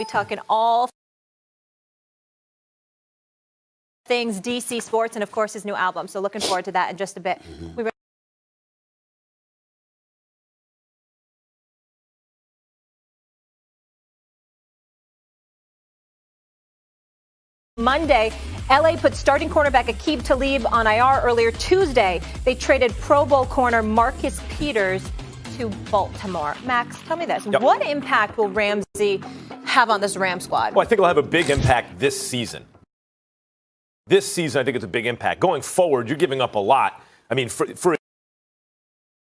be talking all things DC sports and, of course, his new album. So looking forward to that in just a bit. Monday, LA put starting cornerback Aqib Talib on IR earlier Tuesday. They traded Pro Bowl corner Marcus Peters to Baltimore. Max, tell me this. Yep. What impact will Rmasey have on this Ram squad? Well, I think it'll have a big impact this season. This season, I think it's a big impact. Going forward, you're giving up a lot. I mean, for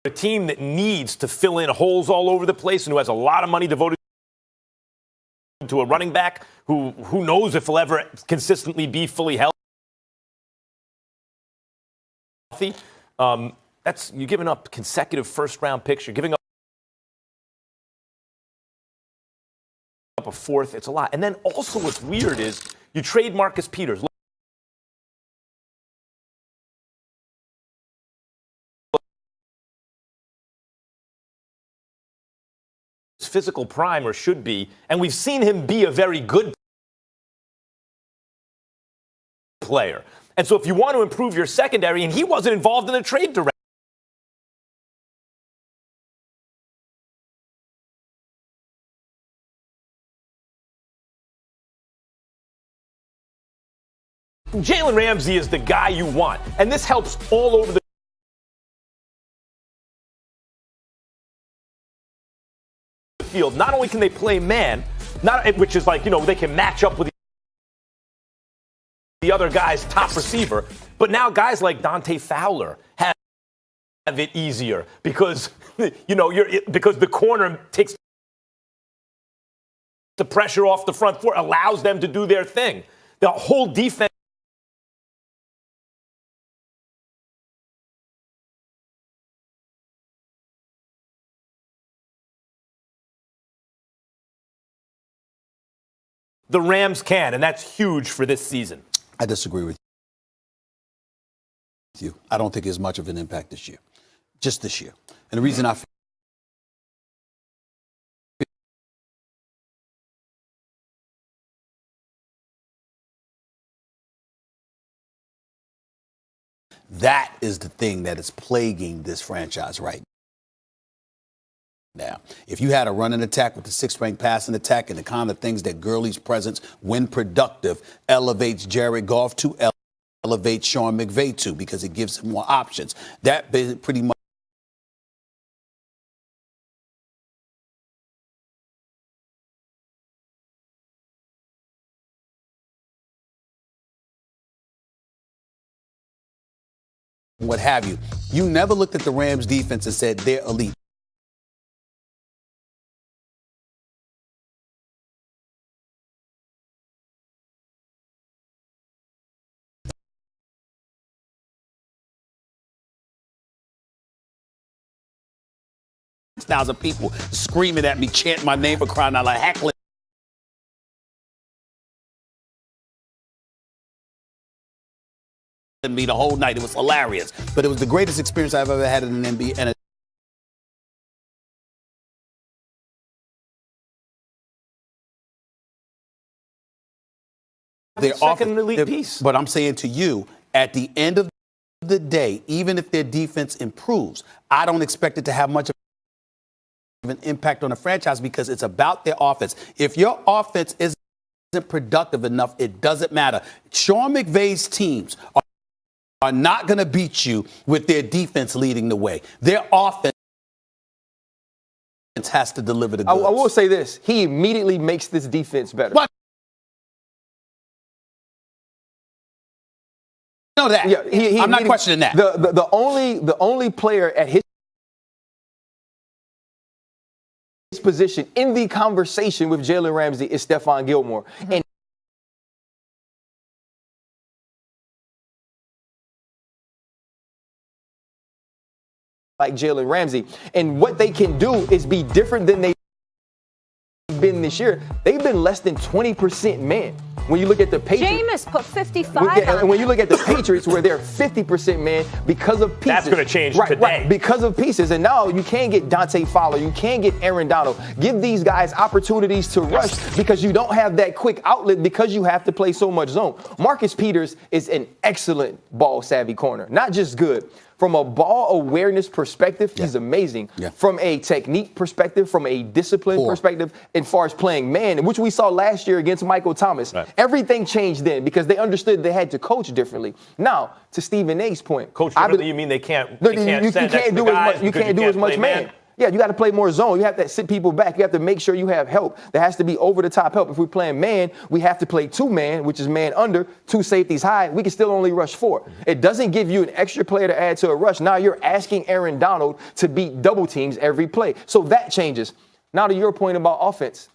a team that needs to fill in holes all over the place and who has a lot of money devoted to a running back who knows if he'll ever consistently be fully healthy. That's you're giving up consecutive first-round picks. You're giving up a fourth. It's a lot. And then also what's weird is you trade Marcus Peters. Physical prime, or should be, and we've seen him be a very good player. And so if you want to improve your secondary, and he wasn't involved in the trade directly. Jalen Rmasey is the guy you want, and this helps all over the field. Not only can they play man, which is like, they can match up with the other guy's top receiver, but now guys like Dante Fowler have it easier because because the corner takes the pressure off the front four, allows them to do their thing. The whole defense the Rams can, and that's huge for this season. I disagree with you. I don't think it's much of an impact this year, just this year. And the reason I feel that is the thing that is plaguing this franchise right now. If you had a running attack with the sixth-ranked passing attack and the kind of things that Gurley's presence, when productive, elevates Jared Goff to, elevates Sean McVay to, because it gives him more options. That pretty much what have you. You never looked at the Rams defense and said they're elite. Thousands of people screaming at me, chanting my name, for crying out, like heckling me the whole night. It was hilarious, but it was the greatest experience I've ever had in an NBA. And their second elite piece. But I'm saying to you, at the end of the day, even if their defense improves, I don't expect it to have much of an impact on the franchise because it's about their offense. If your offense isn't productive enough, it doesn't matter. Sean McVay's teams are not going to beat you with their defense leading the way. Their offense has to deliver the goods. I will say this. He immediately makes this defense better. What? Know that. Yeah, I'm not questioning that. The only player at his position in the conversation with Jalen Rmasey is Stephon Gilmore. Mm-hmm. And like Jalen Rmasey. And what they can do is be different than they've been this year. They've been less than 20% man. When you look at the Patriots, Jameis put 55 on and when you look at the Patriots, where they're 50% man because of pieces. That's going to change today. Right, because of pieces. And now you can't get Dante Fowler. You can't get Aaron Donald. Give these guys opportunities to rush because you don't have that quick outlet because you have to play so much zone. Marcus Peters is an excellent ball-savvy corner. Not just good. From a ball awareness perspective, he's amazing. Yeah. From a technique perspective, from a discipline perspective, as far as playing man, which we saw last year against Michael Thomas, everything changed then because they understood they had to coach differently. Now, to Stephen A's point, coach differently, you mean they can't? You can't do as much man. Yeah, you got to play more zone. You have to sit people back. You have to make sure you have help. There has to be over-the-top help. If we're playing man, we have to play 2-man, which is man under, 2 safeties high. We can still only rush 4. It doesn't give you an extra player to add to a rush. Now you're asking Aaron Donald to beat double teams every play. So that changes. Now to your point about offense,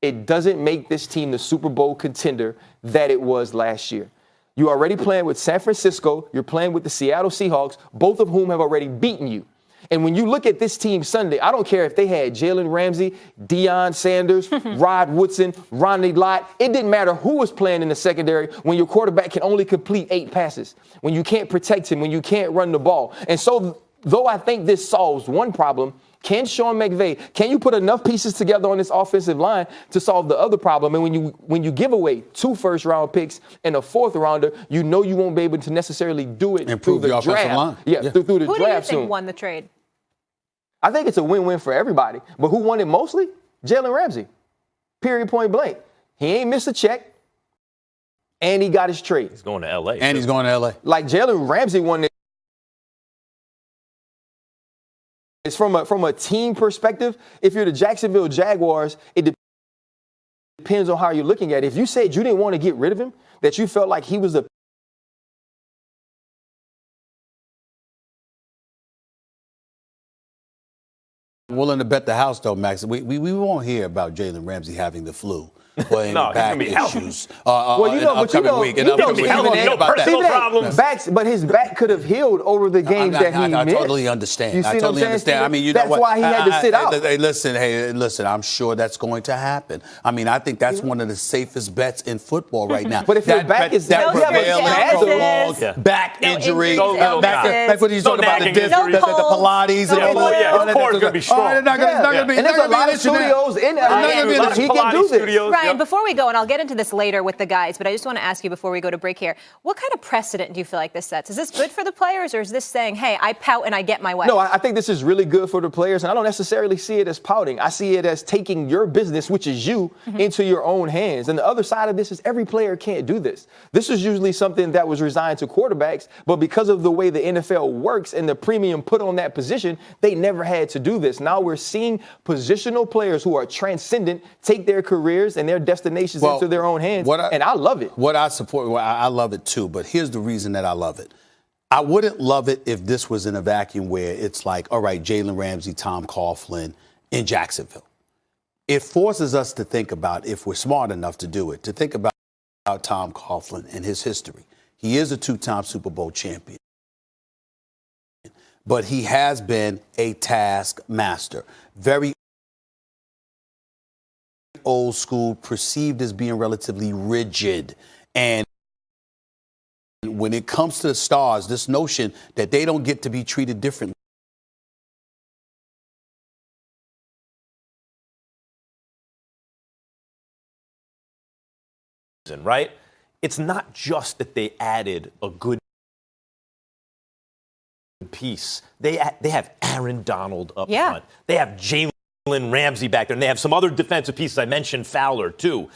it doesn't make this team the Super Bowl contender that it was last year. You're already playing with San Francisco. You're playing with the Seattle Seahawks, both of whom have already beaten you. And when you look at this team Sunday, I don't care if they had Jalen Ramsey, Deion Sanders, Rod Woodson, Ronnie Lott. It didn't matter who was playing in the secondary when your quarterback can only complete 8 passes, when you can't protect him, when you can't run the ball. And so, though I think this solves one problem, can Sean McVay, can you put enough pieces together on this offensive line to solve the other problem? And when you give away 2 first-round picks and a 4th rounder, you know you won't be able to necessarily do it through the draft. Line. Yeah, through the draft. Who do you think won the trade? I think it's a win-win for everybody. But who won it mostly? Jalen Ramsey. Period, point blank. He ain't missed a check, and he got his trade. He's going to L.A. And he's going to L.A. Like Jalen Ramsey won it. It's from a team perspective. If you're the Jacksonville Jaguars, it depends on how you're looking at it. If you said you didn't want to get rid of him, that you felt like he was the willing to bet the house, though, Max. We won't hear about Jalen Ramsey having the flu. Playing back issues. Well, you know, personal problems. But his back could have healed over the games that he missed. I totally understand. You see I totally understand. I mean, you know that's what? why he had to sit out. Hey, listen. I'm sure that's going to happen. I mean, I think that's one of the safest bets in football right now. But if your back is that prolonged back injury, back what he's talking about, the Pilates, of course, going to be strong. And there's a lot of studios in LA. He can do this. Ryan, before we go, and I'll get into this later with the guys, but I just want to ask you before we go to break here, what kind of precedent do you feel like this sets? Is this good for the players, or is this saying, hey, I pout and I get my way? No, I think this is really good for the players, and I don't necessarily see it as pouting. I see it as taking your business, which is you, into your own hands. And the other side of this is every player can't do this. This is usually something that was resigned to quarterbacks, but because of the way the NFL works and the premium put on that position, they never had to do this. Now we're seeing positional players who are transcendent take their careers and their destinations into their own hands, and I love it. What I support, I love it too, but here's the reason that I love it. I wouldn't love it if this was in a vacuum where it's like, all right, Jalen Ramsey, Tom Coughlin in Jacksonville. It forces us to think about, if we're smart enough to do it, to think about Tom Coughlin and his history. He is a 2-time Super Bowl champion, but he has been a taskmaster. Very old school, perceived as being relatively rigid. And when it comes to the stars, this notion that they don't get to be treated differently. Right? It's not just that they added a good piece. They have Aaron Donald up front. They have Jalen Ramsey back there, and they have some other defensive pieces. I mentioned Fowler, too.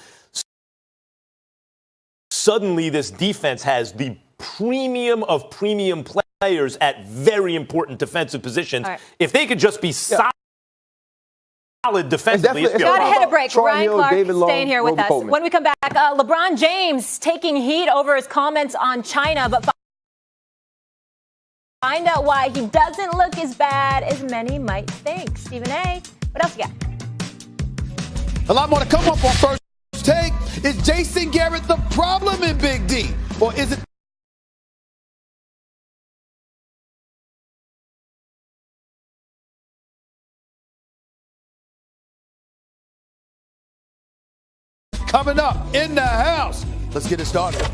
Suddenly, this defense has the premium of premium players at very important defensive positions. Right. If they could just be solid defensively, it's got to hit a break. Ryan Clark staying here with us. Coleman. When we come back, LeBron James taking heat over his comments on China, but find out why he doesn't look as bad as many might think. Stephen A., what else you got? A lot more to come up on First Take. Is Jason Garrett the problem in Big D? Or is it coming up in the house. Let's get it started.